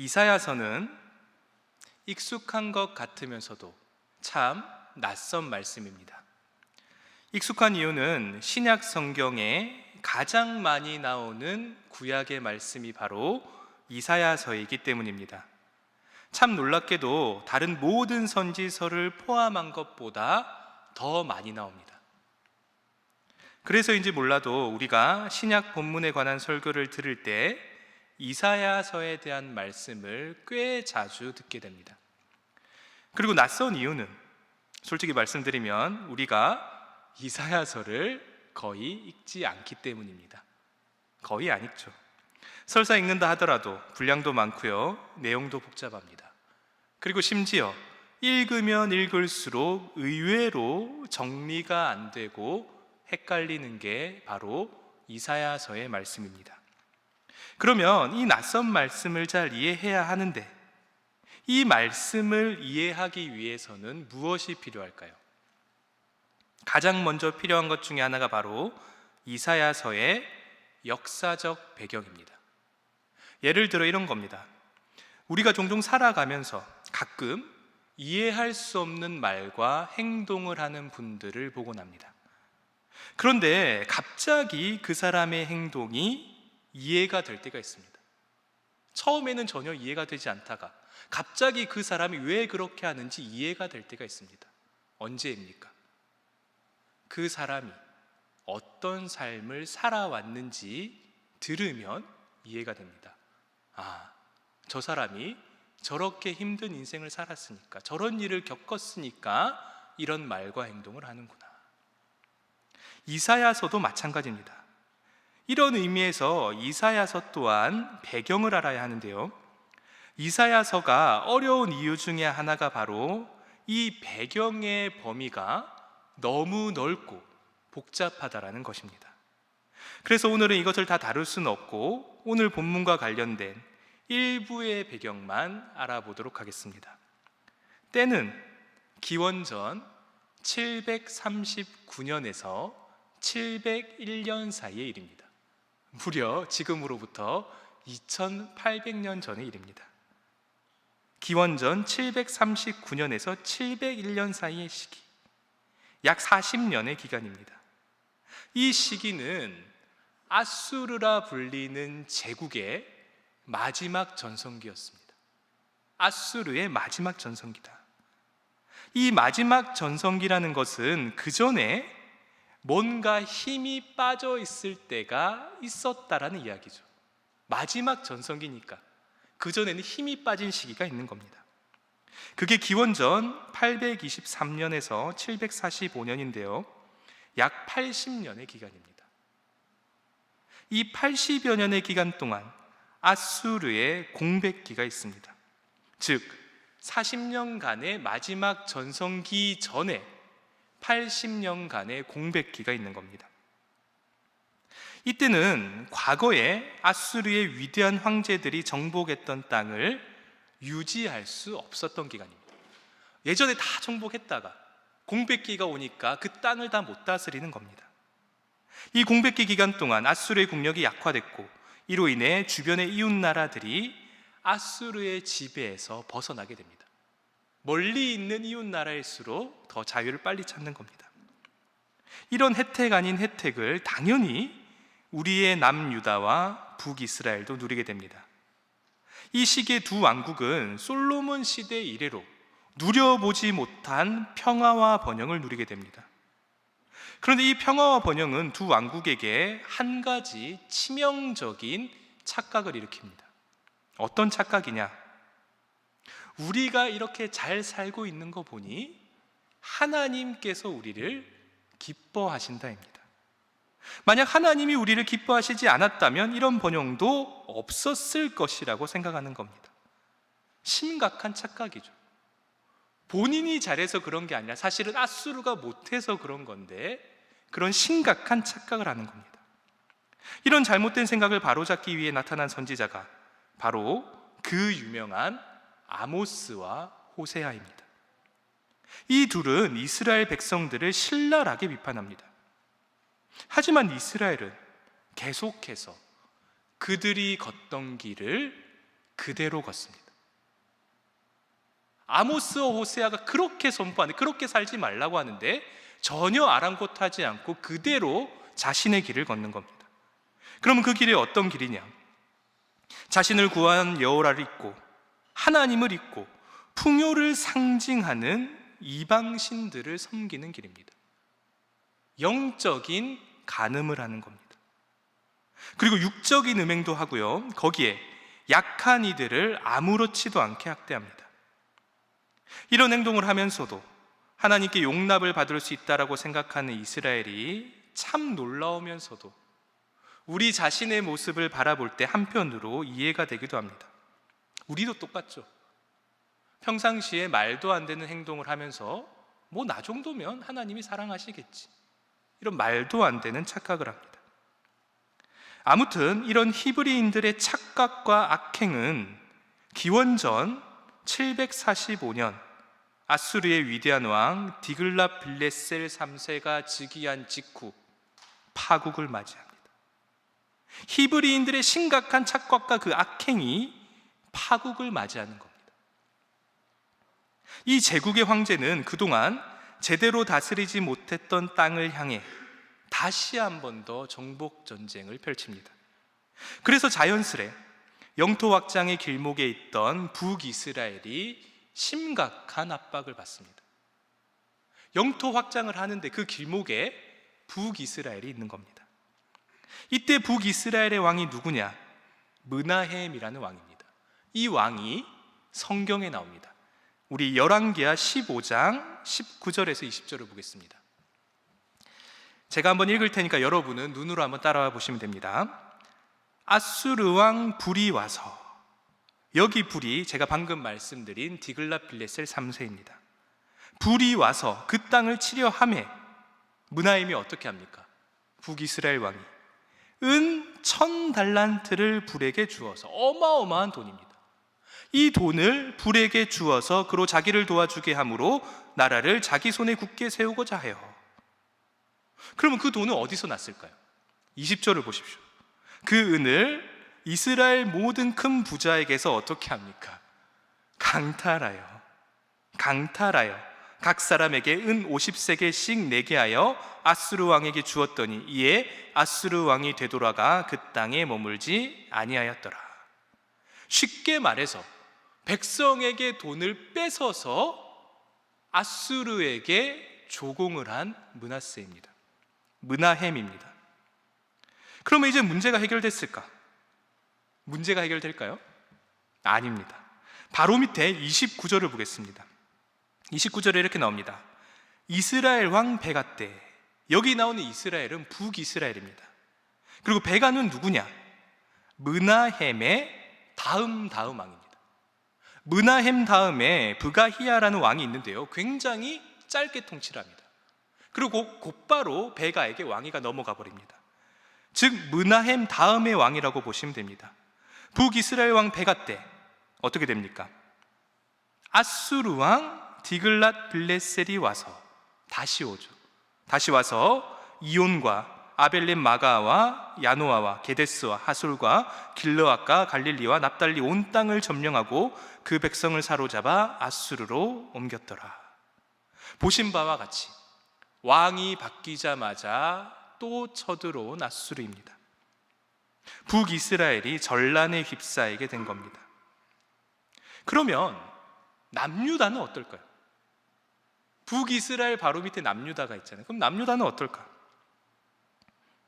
이사야서는 익숙한 것 같으면서도 참 낯선 말씀입니다. 익숙한 이유는 신약 성경에 가장 많이 나오는 구약의 말씀이 바로 이사야서이기 때문입니다. 참 놀랍게도 다른 모든 선지서를 포함한 것보다 더 많이 나옵니다. 그래서인지 몰라도 우리가 신약 본문에 관한 설교를 들을 때 이사야서에 대한 말씀을 꽤 자주 듣게 됩니다. 그리고 낯선 이유는 솔직히 말씀드리면 우리가 이사야서를 거의 읽지 않기 때문입니다. 거의 안 읽죠. 설사 읽는다 하더라도 분량도 많고요, 내용도 복잡합니다. 그리고 심지어 읽으면 읽을수록 의외로 정리가 안 되고 헷갈리는 게 바로 이사야서의 말씀입니다. 그러면 이 낯선 말씀을 잘 이해해야 하는데 이 말씀을 이해하기 위해서는 무엇이 필요할까요? 가장 먼저 필요한 것 중에 하나가 바로 이사야서의 역사적 배경입니다. 예를 들어 이런 겁니다. 우리가 종종 살아가면서 가끔 이해할 수 없는 말과 행동을 하는 분들을 보곤 합니다. 그런데 갑자기 그 사람의 행동이 이해가 될 때가 있습니다. 처음에는 전혀 이해가 되지 않다가 갑자기 그 사람이 왜 그렇게 하는지 이해가 될 때가 있습니다. 언제입니까? 그 사람이 어떤 삶을 살아왔는지 들으면 이해가 됩니다. 아, 저 사람이 저렇게 힘든 인생을 살았으니까, 저런 일을 겪었으니까 이런 말과 행동을 하는구나. 이사야서도 마찬가지입니다. 이런 의미에서 이사야서 또한 배경을 알아야 하는데요, 이사야서가 어려운 이유 중에 하나가 바로 이 배경의 범위가 너무 넓고 복잡하다라는 것입니다. 그래서 오늘은 이것을 다 다룰 수는 없고 오늘 본문과 관련된 일부의 배경만 알아보도록 하겠습니다. 때는 기원전 739년에서 701년 사이의 일입니다. 무려 지금으로부터 2800년 전의 일입니다. 기원전 739년에서 701년 사이의 시기, 약 40년의 기간입니다. 이 시기는 아수르라 불리는 제국의 마지막 전성기였습니다. 아수르의 마지막 전성기다. 이 마지막 전성기라는 것은 그 전에 뭔가 힘이 빠져 있을 때가 있었다라는 이야기죠. 마지막 전성기니까 그 전에는 힘이 빠진 시기가 있는 겁니다. 그게 기원전 823년에서 745년인데요 약 80년의 기간입니다. 이 80여 년의 기간 동안 아수르의 공백기가 있습니다. 즉 40년간의 마지막 전성기 전에 80년간의 공백기가 있는 겁니다. 이때는 과거에 아수르의 위대한 황제들이 정복했던 땅을 유지할 수 없었던 기간입니다. 예전에 다 정복했다가 공백기가 오니까 그 땅을 다 못 다스리는 겁니다. 이 공백기 기간 동안 아수르의 국력이 약화됐고 이로 인해 주변의 이웃 나라들이 아수르의 지배에서 벗어나게 됩니다. 멀리 있는 이웃 나라일수록 더 자유를 빨리 찾는 겁니다. 이런 혜택 아닌 혜택을 당연히 우리의 남유다와 북이스라엘도 누리게 됩니다. 이 시기의 두 왕국은 솔로몬 시대 이래로 누려보지 못한 평화와 번영을 누리게 됩니다. 그런데 이 평화와 번영은 두 왕국에게 한 가지 치명적인 착각을 일으킵니다. 어떤 착각이냐? 우리가 이렇게 잘 살고 있는 거 보니 하나님께서 우리를 기뻐하신다입니다. 만약 하나님이 우리를 기뻐하시지 않았다면 이런 번영도 없었을 것이라고 생각하는 겁니다. 심각한 착각이죠. 본인이 잘해서 그런 게 아니라 사실은 아수르가 못해서 그런 건데 그런 심각한 착각을 하는 겁니다. 이런 잘못된 생각을 바로잡기 위해 나타난 선지자가 바로 그 유명한 아모스와 호세아입니다. 이 둘은 이스라엘 백성들을 신랄하게 비판합니다. 하지만 이스라엘은 계속해서 그들이 걷던 길을 그대로 걷습니다. 아모스와 호세아가 그렇게 선포하는데, 그렇게 살지 말라고 하는데 전혀 아랑곳하지 않고 그대로 자신의 길을 걷는 겁니다. 그러면 그 길이 어떤 길이냐? 자신을 구한 여호와를 잊고 하나님을 잊고 풍요를 상징하는 이방신들을 섬기는 길입니다. 영적인 간음을 하는 겁니다. 그리고 육적인 음행도 하고요, 거기에 약한 이들을 아무렇지도 않게 학대합니다. 이런 행동을 하면서도 하나님께 용납을 받을 수 있다라고 생각하는 이스라엘이 참 놀라우면서도 우리 자신의 모습을 바라볼 때 한편으로 이해가 되기도 합니다. 우리도 똑같죠. 평상시에 말도 안 되는 행동을 하면서 뭐 나 정도면 하나님이 사랑하시겠지, 이런 말도 안 되는 착각을 합니다. 아무튼 이런 히브리인들의 착각과 악행은 기원전 745년 아수르의 위대한 왕 디글랏빌레셀 3세가 즉위한 직후 파국을 맞이합니다. 히브리인들의 심각한 착각과 그 악행이 파국을 맞이하는 겁니다. 이 제국의 황제는 그동안 제대로 다스리지 못했던 땅을 향해 다시 한 번 더 정복 전쟁을 펼칩니다. 그래서 자연스레 영토 확장의 길목에 있던 북이스라엘이 심각한 압박을 받습니다. 영토 확장을 하는데 그 길목에 북이스라엘이 있는 겁니다. 이때 북이스라엘의 왕이 누구냐? 므나헴이라는 왕입니다. 이 왕이 성경에 나옵니다. 우리 열왕기하 15장 19절에서 20절을 보겠습니다. 제가 한번 읽을 테니까 여러분은 눈으로 한번 따라와 보시면 됩니다. 아수르 왕 불이 와서, 여기 불이 제가 방금 말씀드린 디글랏빌레셀 3세입니다. 불이 와서 그 땅을 치려 하매 므나헴이 어떻게 합니까? 북이스라엘 왕이 은 1000달란트를 불에게 주어서, 어마어마한 돈입니다. 이 돈을 불에게 주어서 그로 자기를 도와주게 함으로 나라를 자기 손에 굳게 세우고자 하여. 그러면 그 돈은 어디서 났을까요? 20절을 보십시오. 그 은을 이스라엘 모든 큰 부자에게서 어떻게 합니까? 강탈하여 각 사람에게 은 50세겔씩 내게 하여 아수르 왕에게 주었더니 이에 아수르 왕이 되돌아가 그 땅에 머물지 아니하였더라. 쉽게 말해서 백성에게 돈을 뺏어서 아수르에게 조공을 한 므나헴입니다. 그러면 이제 문제가 해결됐을까? 문제가 해결될까요? 아닙니다. 바로 밑에 29절을 보겠습니다. 29절에 이렇게 나옵니다. 이스라엘 왕 베가 때, 여기 나오는 이스라엘은 북이스라엘입니다. 그리고 베가는 누구냐? 므나헴의 다음 왕입니다. 므나헴 다음에 브가히야라는 왕이 있는데요, 굉장히 짧게 통치를 합니다. 그리고 곧바로 베가에게 왕위가 넘어가 버립니다. 즉 므나헴 다음의 왕이라고 보시면 됩니다. 북이스라엘 왕 베가 때 어떻게 됩니까? 아수르 왕 디글랏빌레셀이 와서 다시 오죠. 다시 와서 이온과 아벨렘 마가와 야노아와 게데스와 하솔과 길르앗과 갈릴리와 납달리 온 땅을 점령하고 그 백성을 사로잡아 아수르로 옮겼더라. 보신 바와 같이 왕이 바뀌자마자 또 쳐들어온 아수르입니다. 북이스라엘이 전란에 휩싸이게 된 겁니다. 그러면 남유다는 어떨까요? 북이스라엘 바로 밑에 남유다가 있잖아요. 그럼 남유다는 어떨까?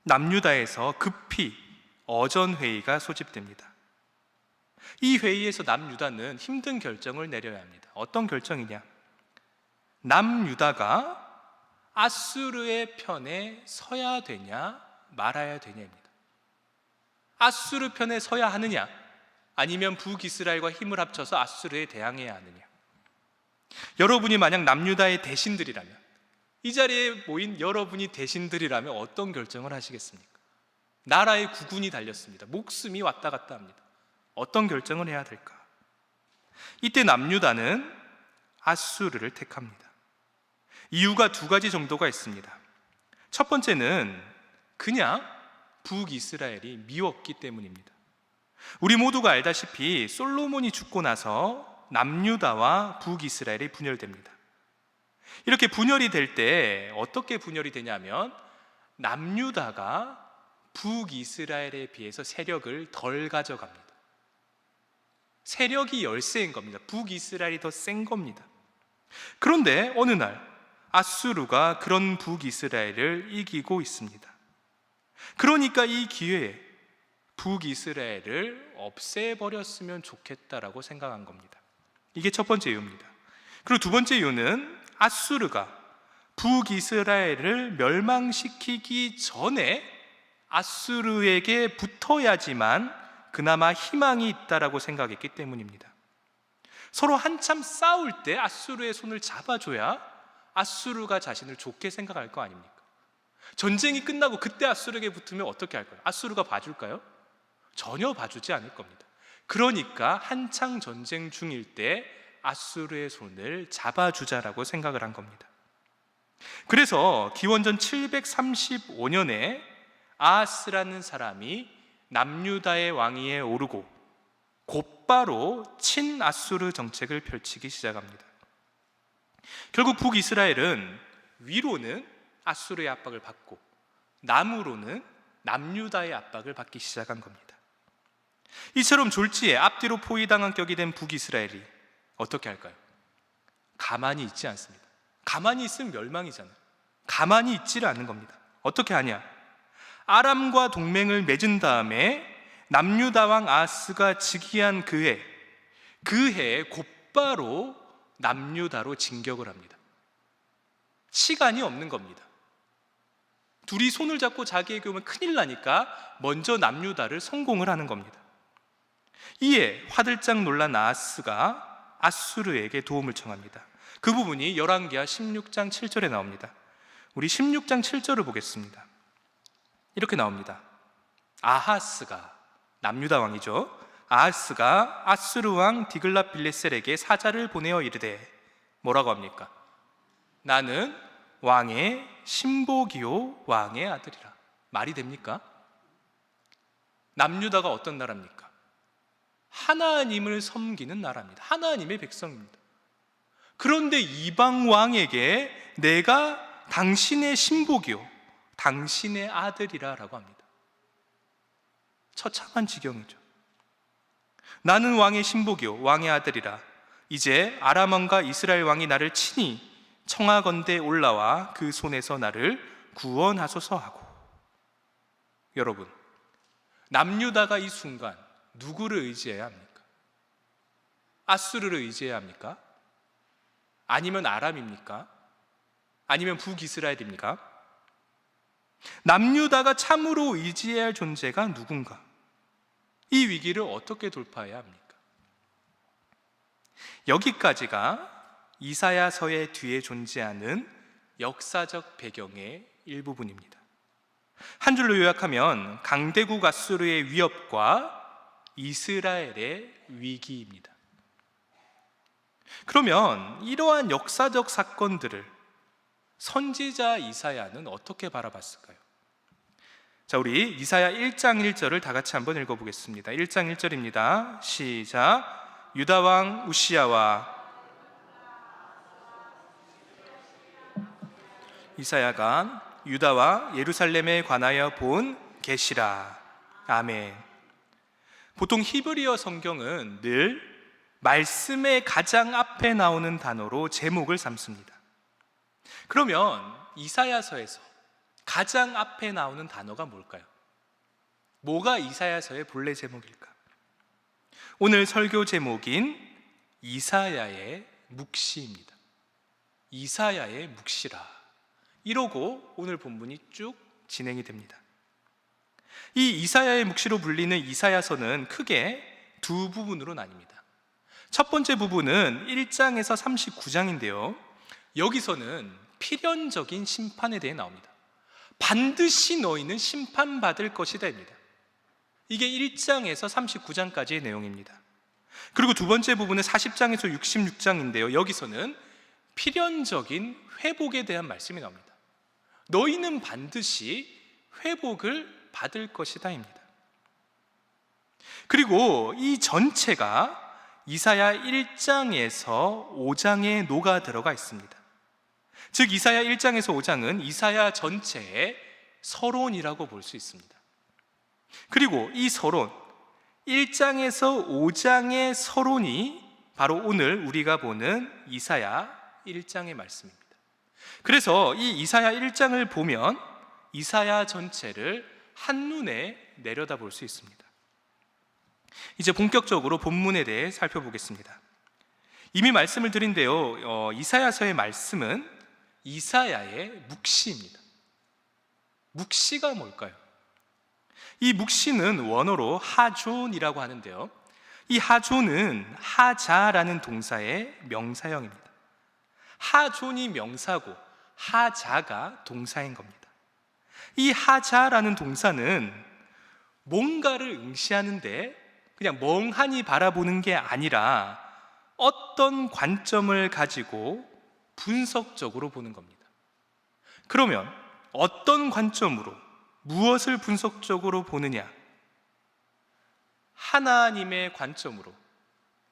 남유다에서 급히 어전회의가 소집됩니다. 이 회의에서 남유다는 힘든 결정을 내려야 합니다. 어떤 결정이냐? 남유다가 아수르의 편에 서야 되냐 말아야 되냐입니다. 아수르 편에 서야 하느냐, 아니면 북이스라엘과 힘을 합쳐서 아수르에 대항해야 하느냐. 여러분이 만약 남유다의 대신들이라면, 이 자리에 모인 여러분이 대신들이라면 어떤 결정을 하시겠습니까? 나라의 국군이 달렸습니다. 목숨이 왔다 갔다 합니다. 어떤 결정을 해야 될까? 이때 남유다는 아수르를 택합니다. 이유가 두 가지 정도가 있습니다. 첫 번째는 그냥 북이스라엘이 미웠기 때문입니다. 우리 모두가 알다시피 솔로몬이 죽고 나서 남유다와 북이스라엘이 분열됩니다. 이렇게 분열이 될 때 어떻게 분열이 되냐면 남유다가 북이스라엘에 비해서 세력을 덜 가져갑니다. 세력이 열세인 겁니다. 북이스라엘이 더 센 겁니다. 그런데 어느 날 아수르가 그런 북이스라엘을 이기고 있습니다. 그러니까 이 기회에 북이스라엘을 없애버렸으면 좋겠다라고 생각한 겁니다. 이게 첫 번째 이유입니다. 그리고 두 번째 이유는 아수르가 북이스라엘을 멸망시키기 전에 아수르에게 붙어야지만 그나마 희망이 있다라고 생각했기 때문입니다. 서로 한참 싸울 때 아수르의 손을 잡아줘야 아수르가 자신을 좋게 생각할 거 아닙니까? 전쟁이 끝나고 그때 아수르에게 붙으면 어떻게 할까요? 아수르가 봐줄까요? 전혀 봐주지 않을 겁니다. 그러니까 한창 전쟁 중일 때 아수르의 손을 잡아주자라고 생각을 한 겁니다. 그래서 기원전 735년에 아하스라는 사람이 남유다의 왕위에 오르고 곧바로 친아수르 정책을 펼치기 시작합니다. 결국 북이스라엘은 위로는 아수르의 압박을 받고 남으로는 남유다의 압박을 받기 시작한 겁니다. 이처럼 졸지에 앞뒤로 포위당한 격이 된 북이스라엘이 어떻게 할까요? 가만히 있지 않습니다. 가만히 있으면 멸망이잖아요. 가만히 있지를 않는 겁니다. 어떻게 하냐? 아람과 동맹을 맺은 다음에 남유다 왕 아하스가 즉위한 그 해에 곧바로 남유다로 진격을 합니다. 시간이 없는 겁니다. 둘이 손을 잡고 자기에게 오면 큰일 나니까 먼저 남유다를 성공을 하는 겁니다. 이에 화들짝 놀란 아하스가 아수르에게 도움을 청합니다. 그 부분이 열왕기하 16장 7절에 나옵니다. 우리 16장 7절을 보겠습니다. 이렇게 나옵니다. 아하스가, 남유다 왕이죠, 아하스가 아수르 왕 디글랏빌레셀에게 사자를 보내어 이르되, 뭐라고 합니까? 나는 왕의 신보기요 왕의 아들이라. 말이 됩니까? 남유다가 어떤 나라입니까? 하나님을 섬기는 나라입니다. 하나님의 백성입니다. 그런데 이방 왕에게 내가 당신의 신복이요 당신의 아들이라 라고 합니다. 처참한 지경이죠. 나는 왕의 신복이요 왕의 아들이라. 이제 아람 왕과 이스라엘 왕이 나를 친히 청하건대 올라와 그 손에서 나를 구원하소서 하고. 여러분, 남유다가 이 순간 누구를 의지해야 합니까? 아수르를 의지해야 합니까? 아니면 아람입니까? 아니면 북이스라엘입니까? 남유다가 참으로 의지해야 할 존재가 누군가? 이 위기를 어떻게 돌파해야 합니까? 여기까지가 이사야서의 뒤에 존재하는 역사적 배경의 일부분입니다. 한 줄로 요약하면 강대국 아수르의 위협과 이스라엘의 위기입니다. 그러면 이러한 역사적 사건들을 선지자 이사야는 어떻게 바라봤을까요? 자, 우리 이사야 1장 1절을 다 같이 한번 읽어보겠습니다. 1장 1절입니다. 시작. 유다 왕 우시야와 이사야가 유다와 예루살렘에 관하여 본 계시라. 아멘. 보통 히브리어 성경은 늘 말씀의 가장 앞에 나오는 단어로 제목을 삼습니다. 그러면 이사야서에서 가장 앞에 나오는 단어가 뭘까요? 뭐가 이사야서의 본래 제목일까? 오늘 설교 제목인 이사야의 묵시입니다. 이사야의 묵시라. 이러고 오늘 본문이 쭉 진행이 됩니다. 이 이사야의 묵시로 불리는 이사야서는 크게 두 부분으로 나뉩니다. 첫 번째 부분은 1장에서 39장인데요 여기서는 필연적인 심판에 대해 나옵니다. 반드시 너희는 심판받을 것이다입니다. 이게 1장에서 39장까지의 내용입니다. 그리고 두 번째 부분은 40장에서 66장인데요 여기서는 필연적인 회복에 대한 말씀이 나옵니다. 너희는 반드시 회복을 받을 것이다입니다. 그리고 이 전체가 이사야 1장에서 5장에 녹아 들어가 있습니다. 즉 이사야 1장에서 5장은 이사야 전체의 서론이라고 볼 수 있습니다. 그리고 이 서론 1장에서 5장의 서론이 바로 오늘 우리가 보는 이사야 1장의 말씀입니다. 그래서 이 이사야 1장을 보면 이사야 전체를 한눈에 내려다볼 수 있습니다. 이제 본격적으로 본문에 대해 살펴보겠습니다. 이미 말씀을 드린데요, 이사야서의 말씀은 이사야의 묵시입니다. 묵시가 뭘까요? 이 묵시는 원어로 하존이라고 하는데요, 이 하존은 하자라는 동사의 명사형입니다. 하존이 명사고 하자가 동사인 겁니다. 이 하자라는 동사는 뭔가를 응시하는데 그냥 멍하니 바라보는 게 아니라 어떤 관점을 가지고 분석적으로 보는 겁니다. 그러면 어떤 관점으로 무엇을 분석적으로 보느냐? 하나님의 관점으로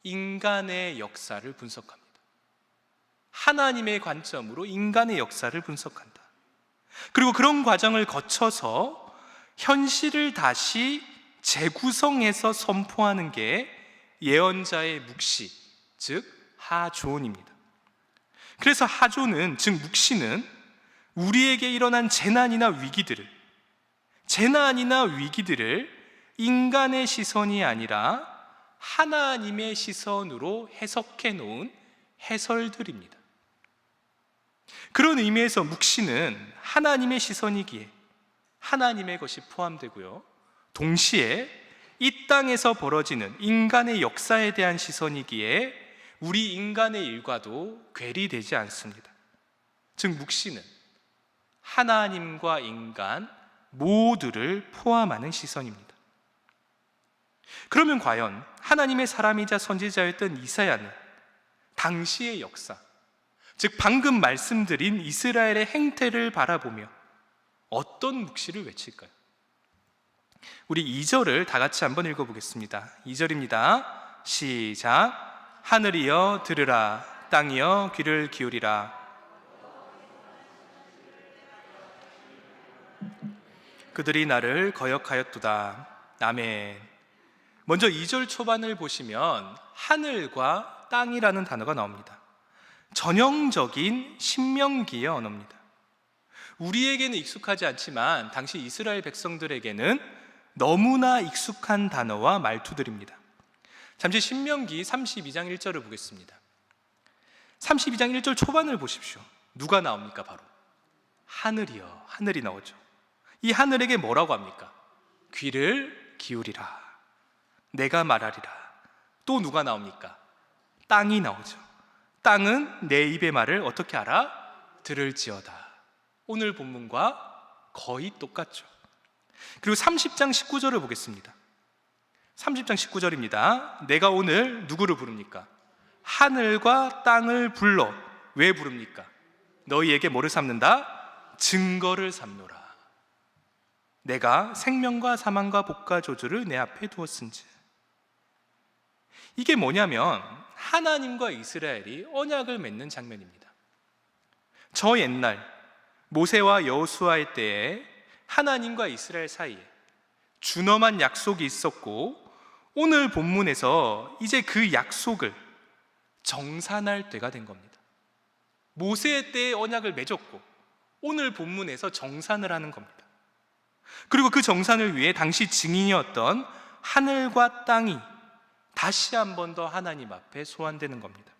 인간의 역사를 분석합니다. 하나님의 관점으로 인간의 역사를 분석한다. 그리고 그런 과정을 거쳐서 현실을 다시 재구성해서 선포하는 게 예언자의 묵시, 즉 하존입니다. 그래서 하존은, 즉 묵시는 우리에게 일어난 재난이나 위기들을 인간의 시선이 아니라 하나님의 시선으로 해석해 놓은 해설들입니다. 그런 의미에서 묵시는 하나님의 시선이기에 하나님의 것이 포함되고요, 동시에 이 땅에서 벌어지는 인간의 역사에 대한 시선이기에 우리 인간의 일과도 괴리되지 않습니다. 즉 묵시는 하나님과 인간 모두를 포함하는 시선입니다. 그러면 과연 하나님의 사람이자 선지자였던 이사야는 당시의 역사, 즉 방금 말씀드린 이스라엘의 행태를 바라보며 어떤 묵시를 외칠까요? 우리 2절을 다 같이 한번 읽어보겠습니다. 2절입니다. 시작. 하늘이여 들으라, 땅이여 귀를 기울이라. 그들이 나를 거역하였도다. 아멘. 먼저 2절 초반을 보시면 하늘과 땅이라는 단어가 나옵니다. 전형적인 신명기의 언어입니다. 우리에게는 익숙하지 않지만 당시 이스라엘 백성들에게는 너무나 익숙한 단어와 말투들입니다. 잠시 신명기 32장 1절을 보겠습니다. 32장 1절 초반을 보십시오. 누가 나옵니까? 바로 하늘이요, 하늘이 나오죠. 이 하늘에게 뭐라고 합니까? 귀를 기울이라, 내가 말하리라. 또 누가 나옵니까? 땅이 나오죠. 땅은 내 입의 말을 어떻게 알아? 들을지어다. 오늘 본문과 거의 똑같죠. 그리고 30장 19절을 보겠습니다. 30장 19절입니다. 내가 오늘 누구를 부릅니까? 하늘과 땅을 불러. 왜 부릅니까? 너희에게 뭐를 삼는다? 증거를 삼노라. 내가 생명과 사망과 복과 저주를 내 앞에 두었은지. 이게 뭐냐면 하나님과 이스라엘이 언약을 맺는 장면입니다. 저 옛날 모세와 여호수아의 때에 하나님과 이스라엘 사이에 준엄한 약속이 있었고, 오늘 본문에서 이제 그 약속을 정산할 때가 된 겁니다. 모세의 때에 언약을 맺었고 오늘 본문에서 정산을 하는 겁니다. 그리고 그 정산을 위해 당시 증인이었던 하늘과 땅이 다시 한 번 더 하나님 앞에 소환되는 겁니다.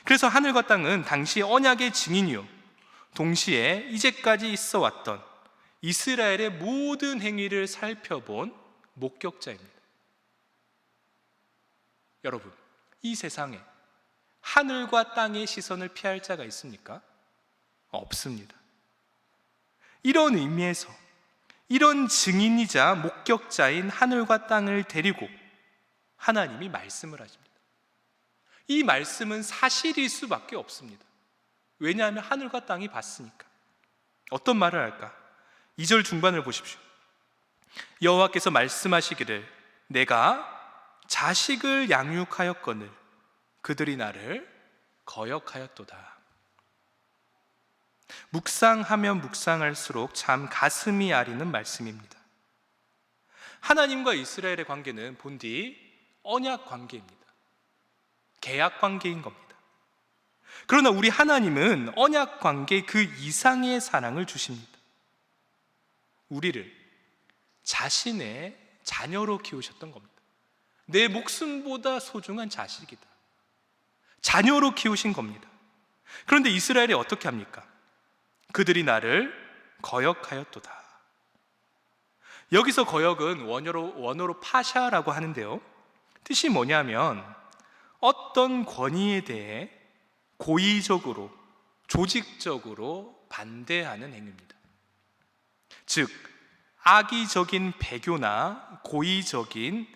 그래서 하늘과 땅은 당시 언약의 증인이요, 동시에 이제까지 있어 왔던 이스라엘의 모든 행위를 살펴본 목격자입니다. 여러분, 이 세상에 하늘과 땅의 시선을 피할 자가 있습니까? 없습니다. 이런 의미에서 이런 증인이자 목격자인 하늘과 땅을 데리고 하나님이 말씀을 하십니다. 이 말씀은 사실일 수밖에 없습니다. 왜냐하면 하늘과 땅이 봤으니까. 어떤 말을 할까? 2절 중반을 보십시오. 여호와께서 말씀하시기를 내가 자식을 양육하였거늘 그들이 나를 거역하였도다. 묵상하면 묵상할수록 참 가슴이 아리는 말씀입니다. 하나님과 이스라엘의 관계는 본디 언약 관계입니다. 계약 관계인 겁니다. 그러나 우리 하나님은 언약 관계 그 이상의 사랑을 주십니다. 우리를 자신의 자녀로 키우셨던 겁니다. 내 목숨보다 소중한 자식이다. 자녀로 키우신 겁니다. 그런데 이스라엘이 어떻게 합니까? 그들이 나를 거역하였도다. 여기서 거역은 원어로 파샤라고 하는데요, 뜻이 뭐냐면 어떤 권위에 대해 고의적으로, 조직적으로 반대하는 행위입니다. 즉, 악의적인 배교나 고의적인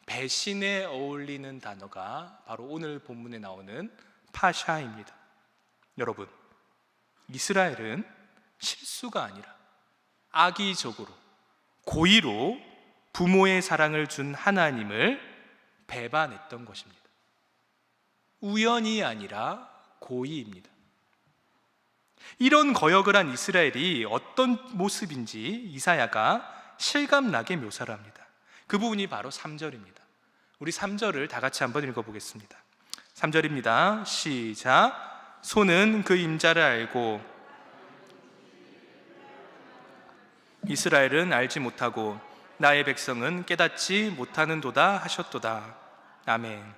배신에 어울리는 단어가 바로 오늘 본문에 나오는 파샤입니다. 여러분, 이스라엘은 실수가 아니라 악의적으로, 고의로 부모의 사랑을 준 하나님을 배반했던 것입니다. 우연이 아니라 고의입니다. 이런 거역을 한 이스라엘이 어떤 모습인지 이사야가 실감나게 묘사를 합니다. 그 부분이 바로 3절입니다. 우리 3절을 다 같이 한번 읽어보겠습니다. 3절입니다. 시작. 소는 그 임자를 알고 이스라엘은 알지 못하고 나의 백성은 깨닫지 못하는도다 하셨도다. 아멘.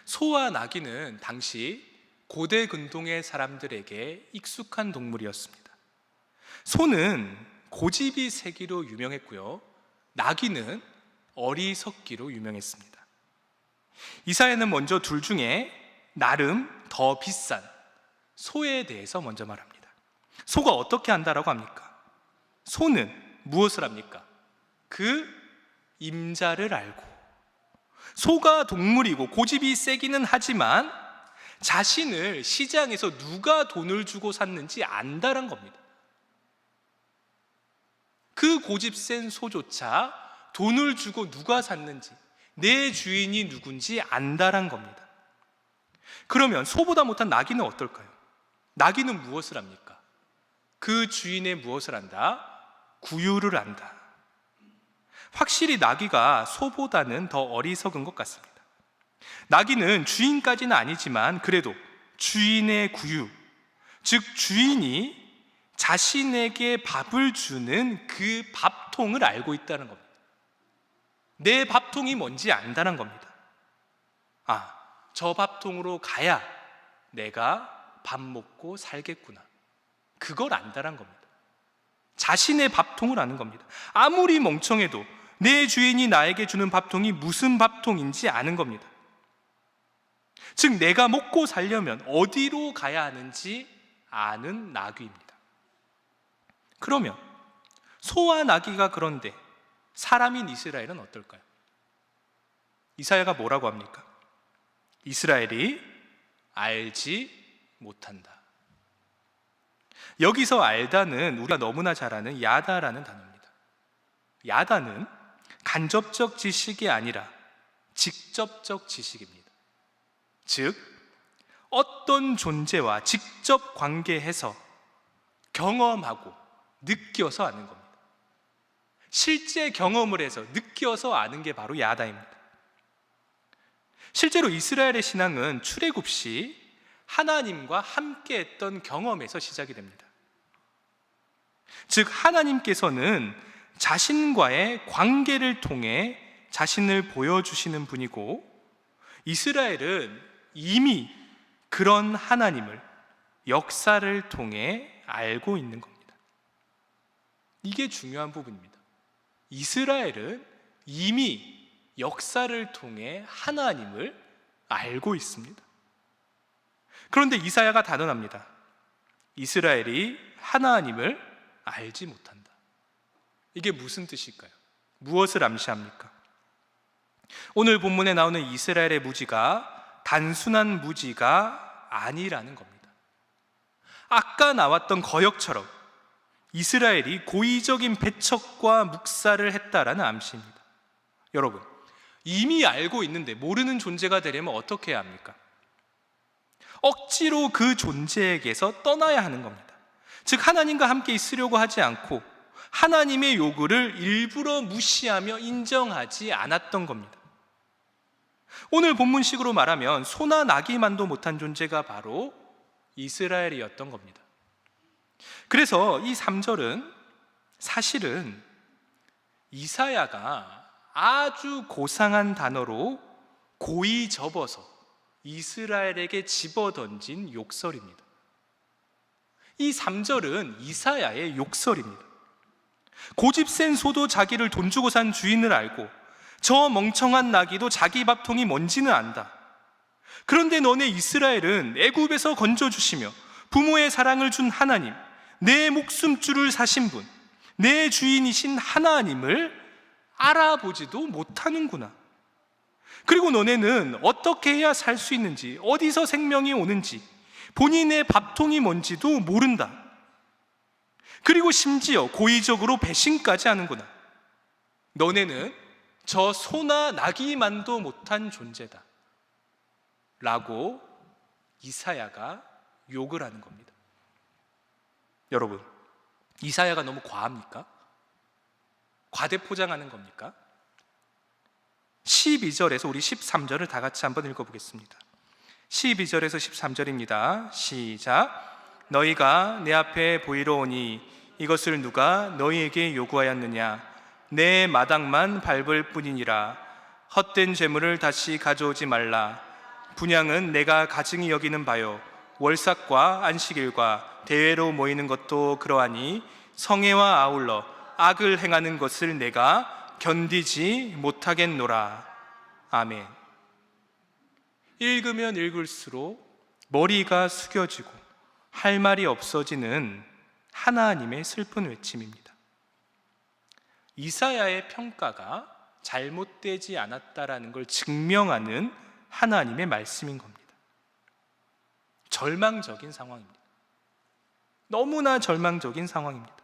소와 나귀는 당시 고대 근동의 사람들에게 익숙한 동물이었습니다. 소는 고집이 세기로 유명했고요, 나귀는 어리석기로 유명했습니다. 이사야는 먼저 둘 중에 나름 더 비싼 소에 대해서 먼저 말합니다. 소가 어떻게 한다라고 합니까? 소는 무엇을 합니까? 그 임자를 알고, 소가 동물이고 고집이 세기는 하지만 자신을 시장에서 누가 돈을 주고 샀는지 안다란 겁니다. 그 고집 센 소조차 돈을 주고 누가 샀는지, 내 주인이 누군지 안다란 겁니다. 그러면 소보다 못한 나귀는 어떨까요? 나귀는 무엇을 합니까? 그 주인의 무엇을 안다? 구유를 안다. 확실히 나귀가 소보다는 더 어리석은 것 같습니다. 나귀는 주인까지는 아니지만 그래도 주인의 구유, 즉 주인이 자신에게 밥을 주는 그 밥통을 알고 있다는 겁니다. 내 밥통이 뭔지 안다는 겁니다. 아, 저 밥통으로 가야 내가 밥 먹고 살겠구나, 그걸 안다는 겁니다. 자신의 밥통을 아는 겁니다. 아무리 멍청해도 내 주인이 나에게 주는 밥통이 무슨 밥통인지 아는 겁니다. 즉, 내가 먹고 살려면 어디로 가야 하는지 아는 나귀입니다. 그러면 소와 나귀가 그런데 사람인 이스라엘은 어떨까요? 이사야가 뭐라고 합니까? 이스라엘이 알지 못한다. 여기서 알다는 우리가 너무나 잘 아는 야다라는 단어입니다. 야다는 간접적 지식이 아니라 직접적 지식입니다. 즉, 어떤 존재와 직접 관계해서 경험하고 느껴서 아는 겁니다. 실제 경험을 해서 느껴서 아는 게 바로 야다입니다. 실제로 이스라엘의 신앙은 출애굽 시 하나님과 함께 했던 경험에서 시작이 됩니다. 즉, 하나님께서는 자신과의 관계를 통해 자신을 보여주시는 분이고, 이스라엘은 이미 그런 하나님을 역사를 통해 알고 있는 겁니다. 이게 중요한 부분입니다. 이스라엘은 이미 역사를 통해 하나님을 알고 있습니다. 그런데 이사야가 단언합니다. 이스라엘이 하나님을 알지 못한다. 이게 무슨 뜻일까요? 무엇을 암시합니까? 오늘 본문에 나오는 이스라엘의 무지가 단순한 무지가 아니라는 겁니다. 아까 나왔던 거역처럼 이스라엘이 고의적인 배척과 묵살을 했다라는 암시입니다. 여러분, 이미 알고 있는데 모르는 존재가 되려면 어떻게 해야 합니까? 억지로 그 존재에게서 떠나야 하는 겁니다. 즉 하나님과 함께 있으려고 하지 않고 하나님의 요구를 일부러 무시하며 인정하지 않았던 겁니다. 오늘 본문식으로 말하면 소나 나귀만도 못한 존재가 바로 이스라엘이었던 겁니다. 그래서 이 3절은 사실은 이사야가 아주 고상한 단어로 고이 접어서 이스라엘에게 집어던진 욕설입니다. 이 3절은 이사야의 욕설입니다. 고집센 소도 자기를 돈 주고 산 주인을 알고 저 멍청한 나귀도 자기 밥통이 뭔지는 안다. 그런데 너네 이스라엘은 애굽에서 건져주시며 부모의 사랑을 준 하나님, 내 목숨줄을 사신 분, 내 주인이신 하나님을 알아보지도 못하는구나. 그리고 너네는 어떻게 해야 살 수 있는지, 어디서 생명이 오는지, 본인의 밥통이 뭔지도 모른다. 그리고 심지어 고의적으로 배신까지 하는구나. 너네는 저 소나 나귀만도 못한 존재다 라고 이사야가 욕을 하는 겁니다. 여러분, 이사야가 너무 과합니까? 과대포장하는 겁니까? 12절에서 우리 13절을 다 같이 한번 읽어보겠습니다. 12절에서 13절입니다. 시작. 너희가 내 앞에 보이러 오니 이것을 누가 너희에게 요구하였느냐? 내 마당만 밟을 뿐이니라. 헛된 재물을 다시 가져오지 말라. 분향은 내가 가증히 여기는 바요, 월삭과 안식일과 대회로 모이는 것도 그러하니 성회와 아울러 악을 행하는 것을 내가 견디지 못하겠노라. 아멘. 읽으면 읽을수록 머리가 숙여지고 할 말이 없어지는 하나님의 슬픈 외침입니다. 이사야의 평가가 잘못되지 않았다라는 걸 증명하는 하나님의 말씀인 겁니다. 절망적인 상황입니다. 너무나 절망적인 상황입니다.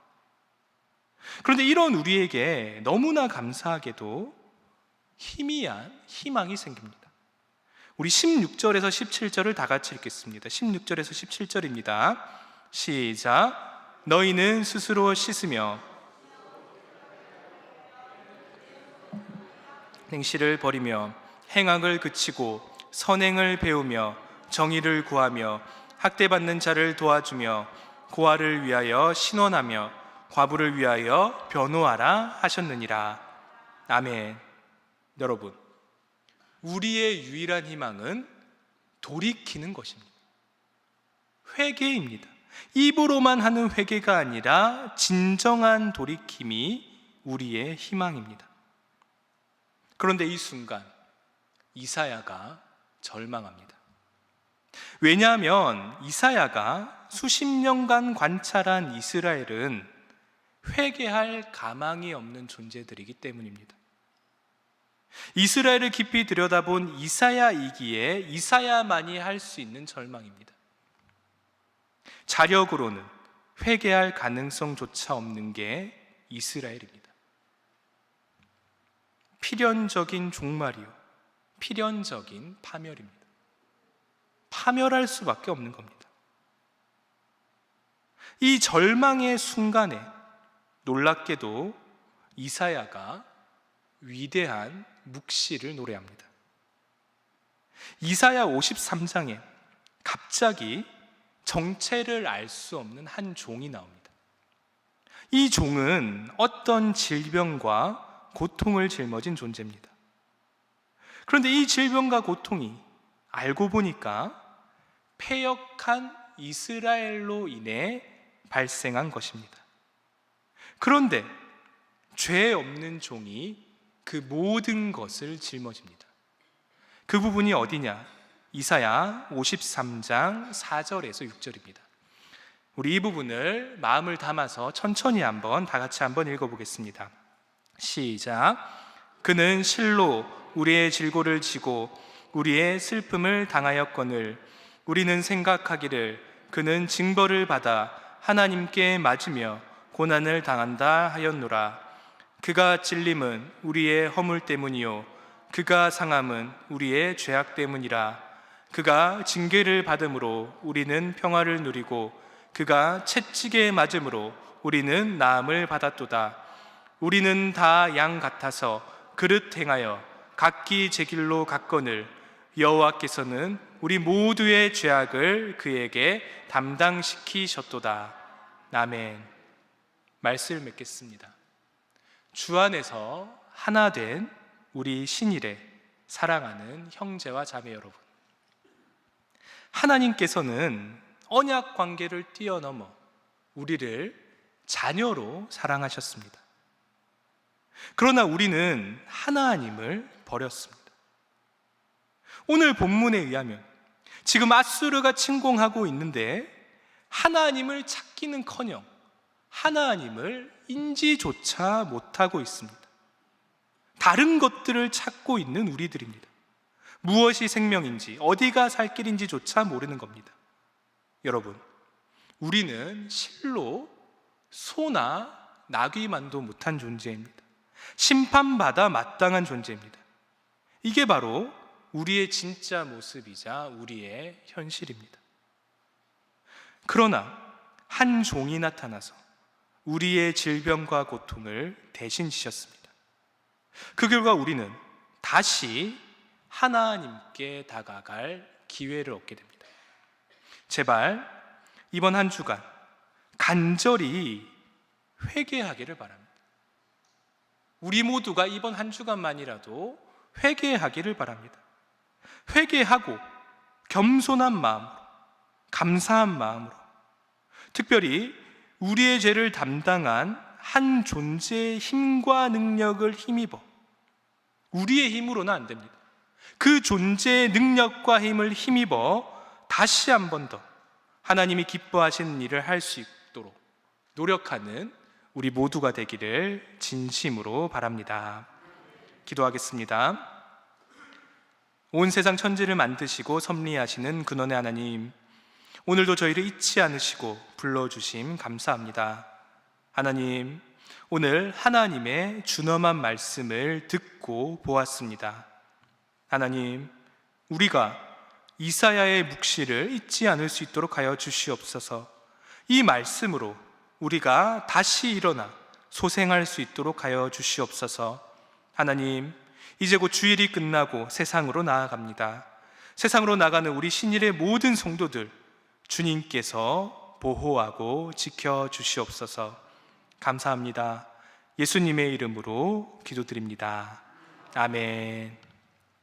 그런데 이런 우리에게 너무나 감사하게도 희미한 희망이 생깁니다. 우리 16절에서 17절을 다 같이 읽겠습니다. 16절에서 17절입니다. 시작. 너희는 스스로 씻으며 행실을 버리며 행악을 그치고 선행을 배우며 정의를 구하며 학대받는 자를 도와주며 고아를 위하여 신원하며 과부를 위하여 변호하라 하셨느니라. 아멘. 여러분, 우리의 유일한 희망은 돌이키는 것입니다. 회개입니다. 입으로만 하는 회개가 아니라 진정한 돌이킴이 우리의 희망입니다. 그런데 이 순간 이사야가 절망합니다. 왜냐하면 이사야가 수십 년간 관찰한 이스라엘은 회개할 가망이 없는 존재들이기 때문입니다. 이스라엘을 깊이 들여다본 이사야이기에 이사야만이 할 수 있는 절망입니다. 자력으로는 회개할 가능성조차 없는 게 이스라엘입니다. 필연적인 종말이요, 필연적인 파멸입니다. 파멸할 수밖에 없는 겁니다. 이 절망의 순간에 놀랍게도 이사야가 위대한 묵시를 노래합니다. 이사야 53장에 갑자기 정체를 알 수 없는 한 종이 나옵니다. 이 종은 어떤 질병과 고통을 짊어진 존재입니다. 그런데 이 질병과 고통이 알고 보니까 패역한 이스라엘로 인해 발생한 것입니다. 그런데 죄 없는 종이 그 모든 것을 짊어집니다. 그 부분이 어디냐? 이사야 53장 4절에서 6절입니다. 우리 이 부분을 마음을 담아서 천천히 한번 다 같이 한번 읽어보겠습니다. 시작. 그는 실로 우리의 질고를 지고 우리의 슬픔을 당하였거늘 우리는 생각하기를 그는 징벌을 받아 하나님께 맞으며 고난을 당한다 하였노라. 그가 찔림은 우리의 허물 때문이요 그가 상함은 우리의 죄악 때문이라. 그가 징계를 받음으로 우리는 평화를 누리고 그가 채찍에 맞음으로 우리는 나음을 받았도다. 우리는 다 양 같아서 그릇 행하여 각기 제 길로 갔거늘 여호와께서는 우리 모두의 죄악을 그에게 담당시키셨도다. 아멘. 말씀을 맺겠습니다. 주 안에서 하나 된 우리 신일의 사랑하는 형제와 자매 여러분, 하나님께서는 언약 관계를 뛰어넘어 우리를 자녀로 사랑하셨습니다. 그러나 우리는 하나님을 버렸습니다. 오늘 본문에 의하면 지금 앗수르가 침공하고 있는데 하나님을 찾기는커녕 하나님을 인지조차 못하고 있습니다. 다른 것들을 찾고 있는 우리들입니다. 무엇이 생명인지, 어디가 살 길인지조차 모르는 겁니다. 여러분, 우리는 실로 소나 나귀만도 못한 존재입니다. 심판받아 마땅한 존재입니다. 이게 바로 우리의 진짜 모습이자 우리의 현실입니다. 그러나 한 종이 나타나서 우리의 질병과 고통을 대신 지셨습니다. 그 결과 우리는 다시 하나님께 다가갈 기회를 얻게 됩니다. 제발 이번 한 주간 간절히 회개하기를 바랍니다. 우리 모두가 이번 한 주간만이라도 회개하기를 바랍니다. 회개하고 겸손한 마음으로, 감사한 마음으로, 특별히 우리의 죄를 담당한 한 존재의 힘과 능력을 힘입어, 우리의 힘으로는 안 됩니다. 그 존재의 능력과 힘을 힘입어 다시 한 번 더 하나님이 기뻐하시는 일을 할 수 있도록 노력하는 우리 모두가 되기를 진심으로 바랍니다. 기도하겠습니다. 온 세상 천지를 만드시고 섭리하시는 근원의 하나님, 오늘도 저희를 잊지 않으시고 불러주심 감사합니다. 하나님, 오늘 하나님의 준엄한 말씀을 듣고 보았습니다. 하나님, 우리가 이사야의 묵시를 잊지 않을 수 있도록 하여 주시옵소서. 이 말씀으로 우리가 다시 일어나 소생할 수 있도록 하여 주시옵소서. 하나님, 이제 곧 주일이 끝나고 세상으로 나아갑니다. 세상으로 나가는 우리 신일의 모든 성도들 주님께서 보호하고 지켜주시옵소서. 감사합니다. 예수님의 이름으로 기도드립니다. 아멘.